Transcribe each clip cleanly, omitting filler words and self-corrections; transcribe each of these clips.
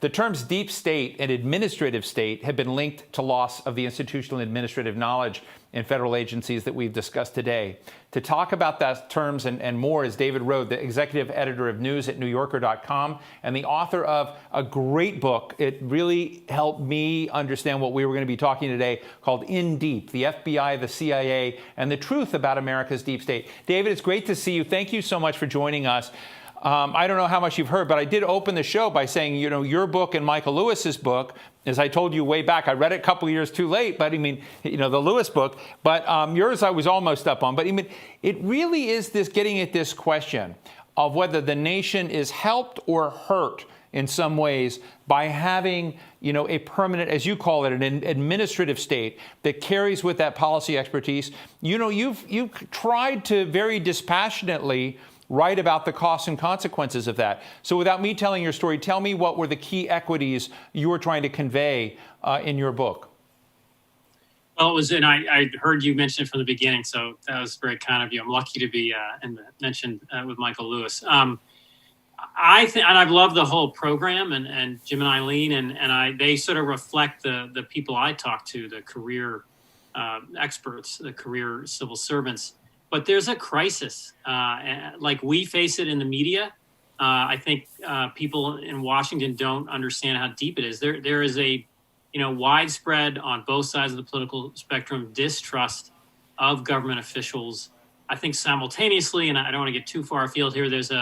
The terms deep state and administrative state have been linked to loss of the institutional and administrative knowledge in federal agencies that we've discussed today. To talk about those terms and more is David Rohde, the executive editor of news at NewYorker.com and the author of a great book. It really helped me understand what we were going to be talking today, called In Deep, the FBI, the CIA, and the truth about America's deep state. David, it's great to see you. Thank you so much for joining us. I don't know how much you've heard, but I did open the show by saying, you know, your book and Michael Lewis's book, as I told you way back, I read it a couple of years too late, but I mean, you know, the Lewis book, but yours I was almost up on. But I mean, it really is this getting at this question of whether the nation is helped or hurt in some ways by having, you know, a permanent, as you call it, an administrative state that carries with that policy expertise. You know, you've tried to very dispassionately write about the costs and consequences of that. So without me telling your story, tell me what were the key equities you were trying to convey in your book? Well, it was, and I heard you mention it from the beginning, so that was very kind of you. I'm lucky to be mentioned with Michael Lewis. I think, and I've loved the whole program, and Jim and Eileen, and they sort of reflect the people I talk to, the career experts, the career civil servants. But there's a crisis, like we face it in the media. I think people in Washington don't understand how deep it is. There is a, you know, widespread on both sides of the political spectrum distrust of government officials. I think simultaneously, and I don't want to get too far afield here, there's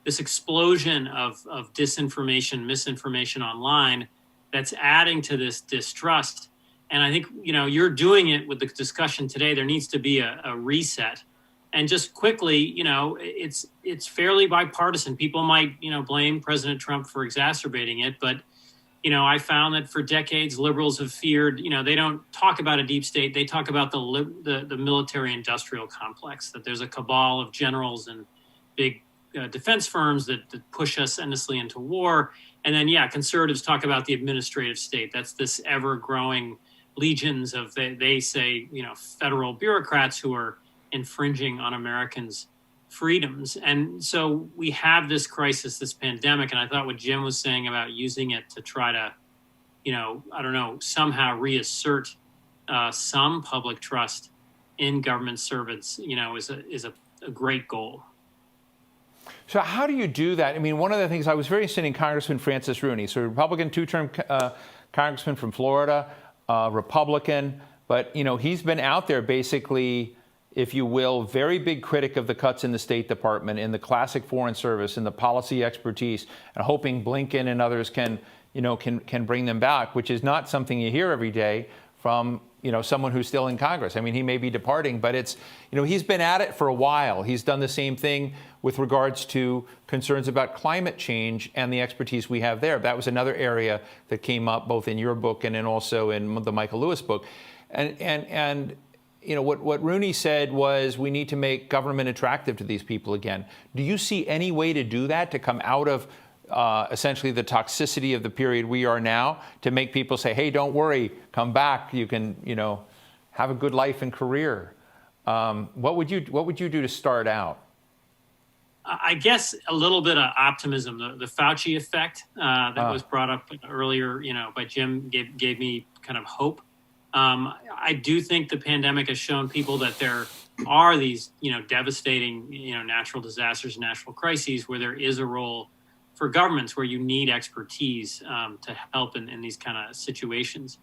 this explosion of disinformation, misinformation online that's adding to this distrust. And I think, you know, you're doing it with the discussion today. There needs to be a reset. And just quickly, you know, it's fairly bipartisan. People might, you know, blame President Trump for exacerbating it. But, you know, I found that for decades, liberals have feared, you know, they don't talk about a deep state. They talk about the military industrial complex, that there's a cabal of generals and big defense firms that push us endlessly into war. And then, yeah, conservatives talk about the administrative state. That's this ever growing legions of, they say, you know, federal bureaucrats who are infringing on Americans' freedoms. And so we have this crisis, this pandemic. And I thought what Jim was saying about using it to try to, you know, I don't know, somehow reassert some public trust in government servants, you know, is a great goal. So how do you do that? I mean, one of the things, I was very interested in Congressman Francis Rooney, so Republican two-term congressman from Florida, Republican, but, you know, he's been out there basically, if you will, very big critic of the cuts in the State Department, in the classic Foreign Service, in the policy expertise, and hoping Blinken and others can bring them back, which is not something you hear every day from, you know, someone who's still in Congress. I mean, he may be departing, but it's, you know, he's been at it for a while. He's done the same thing with regards to concerns about climate change and the expertise we have there. That was another area that came up both in your book and then also in the Michael Lewis book. And you know, what Rooney said was we need to make government attractive to these people again. Do you see any way to do that, to come out of essentially the toxicity of the period we are now, to make people say, hey, don't worry, come back, you can, you know, have a good life and career? What would you do to start out? I guess a little bit of optimism. The Fauci effect that was brought up earlier, you know, by Jim gave me kind of hope. I do think the pandemic has shown people that there are these, you know, devastating, you know, natural disasters, natural crises where there is a role for governments, where you need expertise to help in these kind of situations.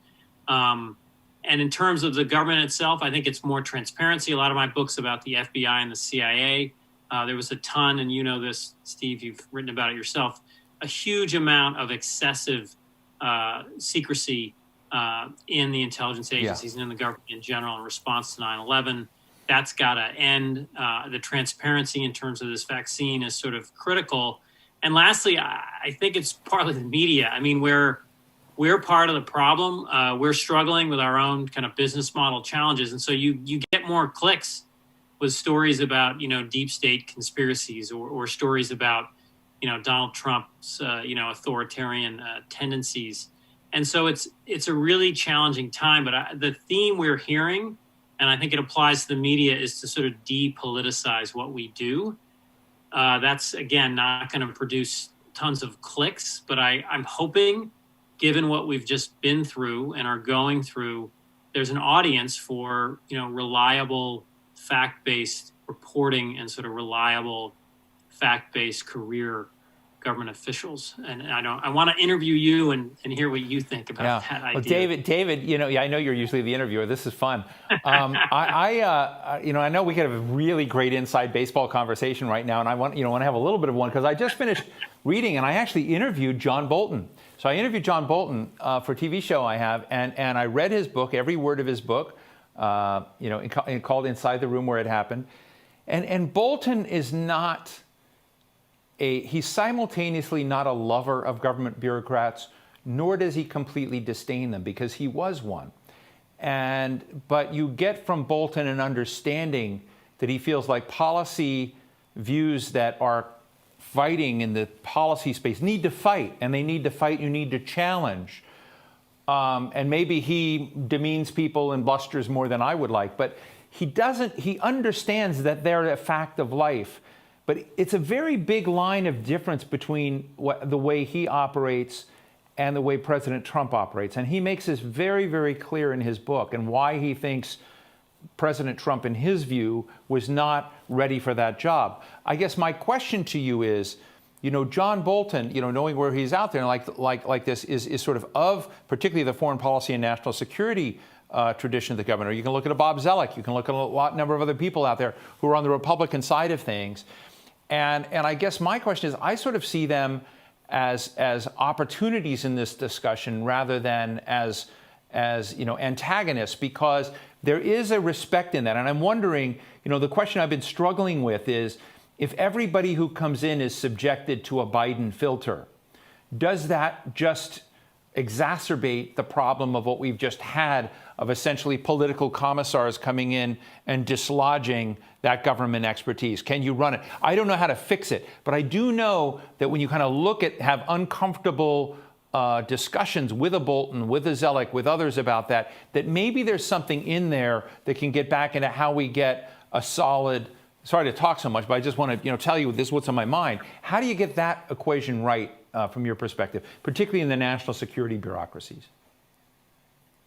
And in terms of the government itself, I think it's more transparency. A lot of my books about the FBI and the CIA, there was a ton, and you know this, Steve, you've written about it yourself, a huge amount of excessive secrecy in the intelligence agencies and in the government in general in response to 9/11. That's got to end. The transparency in terms of this vaccine is sort of critical. And lastly, I think it's partly the media. I mean, we're part of the problem. We're struggling with our own kind of business model challenges. And so you get more clicks with stories about, you know, deep state conspiracies or stories about, you know, Donald Trump's, you know, authoritarian tendencies. And so it's a really challenging time. But the theme we're hearing, and I think it applies to the media, is to sort of depoliticize what we do. That's, again, not going to produce tons of clicks, but I'm hoping, given what we've just been through and are going through, there's an audience for, reliable, fact-based reporting and sort of reliable, fact-based career government officials. And I want to interview you and hear what you think about that idea. Well, David, I know you're usually the interviewer. This is fun. I know we could have a really great inside baseball conversation right now, and I want to have a little bit of one because I just finished reading and I actually interviewed John Bolton. So I interviewed John Bolton for a TV show I have, and I read his book, every word of his book, called Inside the Room Where It Happened. And Bolton is not he's simultaneously not a lover of government bureaucrats, nor does he completely disdain them, because he was one. But you get from Bolton an understanding that he feels like policy views that are fighting in the policy space need to fight, and they need to fight, you need to challenge. And maybe he demeans people and blusters more than I would like, but he understands that they're a fact of life. But it's a very big line of difference between the way he operates and the way President Trump operates. And he makes this very, very clear in his book, and why he thinks President Trump, in his view, was not ready for that job. I guess my question to you is, John Bolton, knowing where he's out there like this is sort of particularly the foreign policy and national security tradition of the governor. You can look at a Bob Zellick. You can look at a number of other people out there who are on the Republican side of things. And I guess my question is, I sort of see them as opportunities in this discussion rather than as antagonists, because there is a respect in that. And I'm wondering, the question I've been struggling with is, if everybody who comes in is subjected to a Biden filter, does that just exacerbate the problem of what we've just had of essentially political commissars coming in and dislodging that government expertise? Can you run it? I don't know how to fix it, but I do know that when you kind of have uncomfortable discussions with a Bolton, with a Zellick, with others about that maybe there's something in there that can get back into how we get a solid, sorry to talk so much, but I just want to tell you this is what's on my mind. How do you get that equation right from your perspective, particularly in the national security bureaucracies?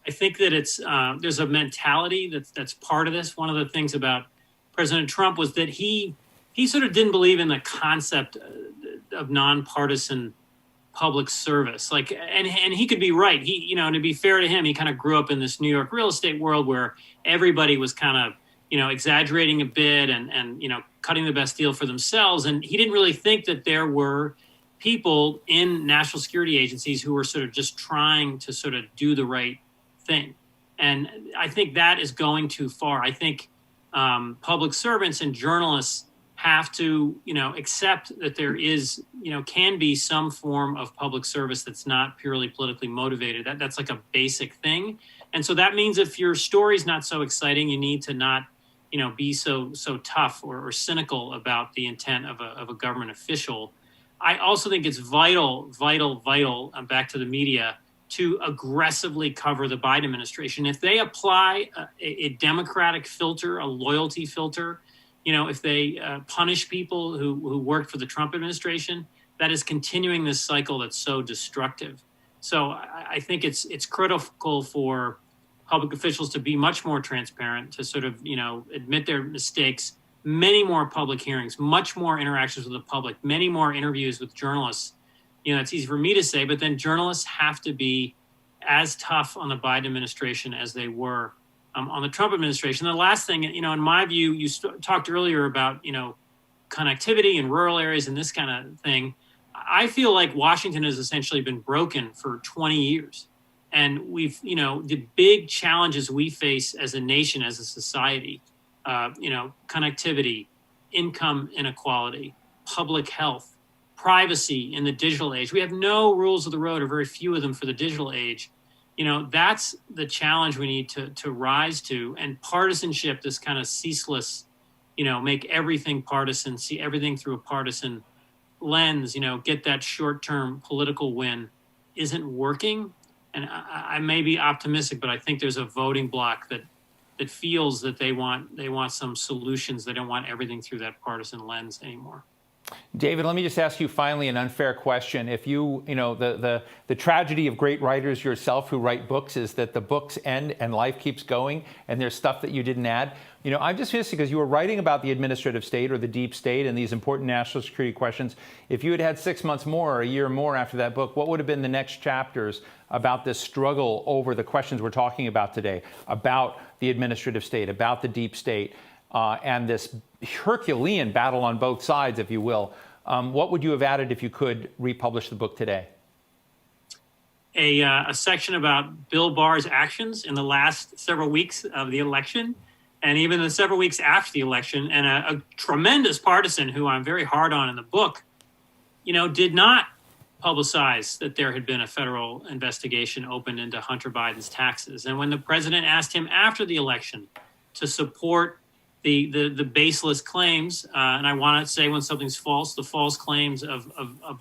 I think that there's a mentality that's part of this. One of the things about President Trump was that he sort of didn't believe in the concept of nonpartisan public service. And he could be right. He, to be fair to him, he kind of grew up in this New York real estate world where everybody was kind of, exaggerating a bit and cutting the best deal for themselves. And he didn't really think that there were people in national security agencies who were sort of just trying to sort of do the right thing. And I think that is going too far. I think public servants and journalists have to, accept that there is, can be some form of public service that's not purely politically motivated. That's like a basic thing. And so that means if your story's not so exciting, you need to not, be so tough or cynical about the intent of a government official. I also think it's vital, back to the media, to aggressively cover the Biden administration. If they apply a democratic filter, a loyalty filter, if they punish people who worked for the Trump administration, that is continuing this cycle that's so destructive. So I think it's critical for public officials to be much more transparent, to sort of, admit their mistakes, many more public hearings, much more interactions with the public, many more interviews with journalists. It's easy for me to say, but then journalists have to be as tough on the Biden administration as they were on the Trump administration. The last thing, in my view, you talked earlier about, connectivity in rural areas and this kind of thing. I feel like Washington has essentially been broken for 20 years. And we've, the big challenges we face as a nation, as a society, connectivity, income inequality, public health, privacy in the digital age. We have no rules of the road, or very few of them, for the digital age. That's the challenge we need to rise to. And partisanship, this kind of ceaseless, make everything partisan, see everything through a partisan lens, get that short-term political win, isn't working. And I may be optimistic, but I think there's a voting bloc that feels that they want some solutions. They don't want everything through that partisan lens anymore. David, let me just ask you finally an unfair question. If the tragedy of great writers yourself who write books is that the books end and life keeps going and there's stuff that you didn't add. I'm just curious because you were writing about the administrative state or the deep state and these important national security questions. If you had had 6 months more or a year more after that book, what would have been the next chapters about this struggle over the questions we're talking about today, about the administrative state, about the deep state, and this Herculean battle on both sides, if you will? What would you have added if you could republish the book today? A section about Bill Barr's actions in the last several weeks of the election, and even the several weeks after the election, and a tremendous partisan who I'm very hard on in the book, did not publicize that there had been a federal investigation opened into Hunter Biden's taxes. And when the president asked him after the election to support the baseless claims, and I want to say when something's false, the false claims of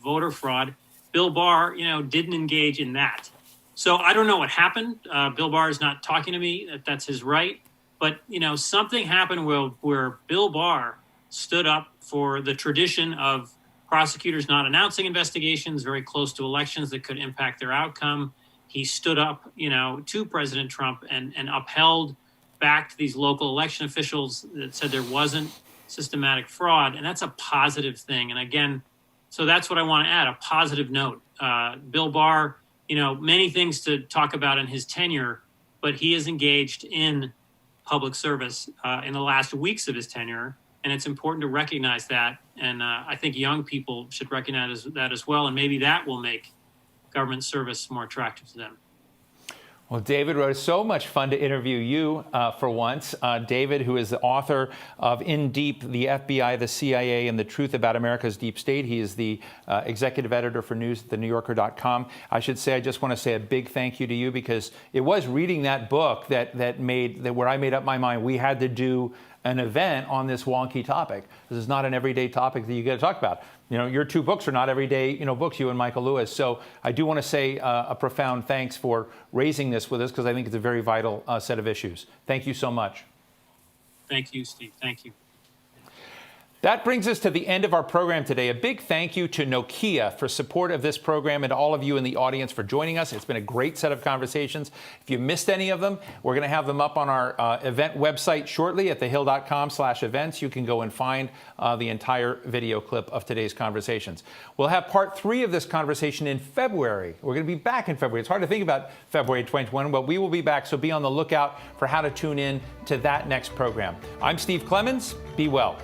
voter fraud, Bill Barr, didn't engage in that. So I don't know what happened. Bill Barr is not talking to me. That's his right. But, something happened where Bill Barr stood up for the tradition of prosecutors not announcing investigations very close to elections that could impact their outcome. He stood up, to President Trump and upheld, backed these local election officials that said there wasn't systematic fraud. And that's a positive thing. And again, so that's what I want to add, a positive note. Bill Barr, many things to talk about in his tenure, but he is engaged in public service in the last weeks of his tenure. And it's important to recognize that. And I think young people should recognize that as well. And maybe that will make government service more attractive to them. Well, David Rohde, so much fun to interview you for once. David, who is the author of In Deep, the FBI, the CIA, and the Truth About America's Deep State. He is the executive editor for news at thenewyorker.com. I should say, I just want to say a big thank you to you because it was reading that book that where I made up my mind we had to do an event on this wonky topic. This is not an everyday topic that you get to talk about. Your two books are not everyday, books, you and Michael Lewis. So I do want to say a profound thanks for raising this with us because I think it's a very vital set of issues. Thank you so much. Thank you, Steve. Thank you. That brings us to the end of our program today. A big thank you to Nokia for support of this program and to all of you in the audience for joining us. It's been a great set of conversations. If you missed any of them, we're going to have them up on our event website shortly at thehill.com/events. You can go and find the entire video clip of today's conversations. We'll have part 3 of this conversation in February. We're going to be back in February. It's hard to think about February 2021, but we will be back, so be on the lookout for how to tune in to that next program. I'm Steve Clemons. Be well.